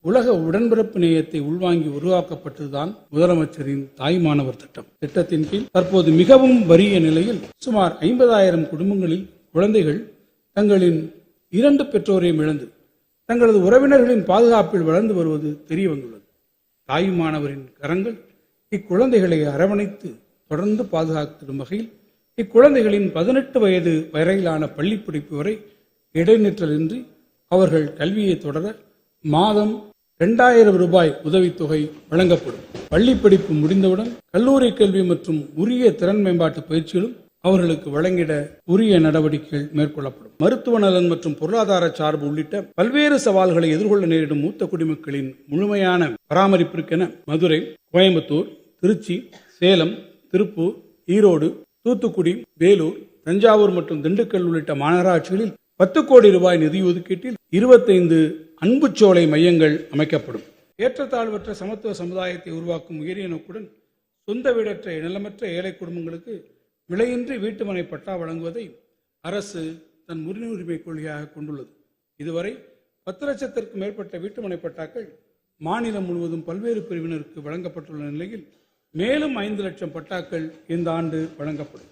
உலக உடன்பிறப்பு நேயத்தை உள்வாங்கி உருவாக்கப்பட்டதுதான் முதலமைச்சரின் தாய்மானவர் திட்டம். திட்டத்தின் கீழ் தற்போது மிகவும் வறிய நிலையில் சுமார் 50,000 குடும்பங்களில் குழந்தைகள் தங்களின் 2 பெற்றோரையும் இழந்து தங்களது உறவினர்களின் பாதுகாப்பில் வளர்ந்து வருவது தெரிய வந்துள்ளது. தாய்மானவரின் கரங்கள் இக்குழந்தைகளை அரவணைத்து தொடர்ந்து பாதுகாத்திடும் வகையில் இக்குழந்தைகளின் 18 வயது வரையிலான பள்ளி படிப்பு வரை இடைநிற்றலின்றி அவர்கள் கல்வியை தொடர மாதம் 2,000 ரூபாய் உதவித்தொகை வழங்கப்படும். பள்ளி படிப்பு முடிந்தவுடன் கல்லூரி கல்வி மற்றும் உரிய திறன் மேம்பாட்டு பயிற்சிகளும் அவர்களுக்கு வழங்கிட உரிய நடவடிக்கைகள் மேற்கொள்ளப்படும். மருத்துவ நலன் மற்றும் பொருளாதார சார்பு உள்ளிட்ட பல்வேறு சவால்களை எதிர்கொள்ள நேரிடும் மூத்த குடிமக்களின் முழுமையான பராமரிப்பிற்கென மதுரை, கோயம்புத்தூர், திருச்சி, சேலம், திருப்பூர், ஈரோடு, தூத்துக்குடி, வேலூர், தஞ்சாவூர் மற்றும் திண்டுக்கல் உள்ளிட்ட மாநகராட்சிகளில் 10 கோடி ரூபாய் நிதி ஒதுக்கீட்டில் 25 அன்புச்சோலை மையங்கள் அமைக்கப்படும். ஏற்றத்தாழ்வற்ற சமத்துவ சமுதாயத்தை உருவாக்கும் உயரிய நோக்குடன் சொந்த வீடற்ற நிலமற்ற ஏழை குடும்பங்களுக்கு விலையின்றி வீட்டுமனை பட்டா வழங்குவதை அரசு தன் முன்னுரிமை கொள்கையாக கொண்டுள்ளது. இதுவரை 10 லட்சத்திற்கும் மேற்பட்ட வீட்டுமனை பட்டாக்கள் மாநிலம் முழுவதும் பல்வேறு பிரிவினருக்கு வழங்கப்பட்டுள்ள நிலையில் மேலும் 5 லட்சம் பட்டாக்கள் இந்த ஆண்டு வழங்கப்படும்.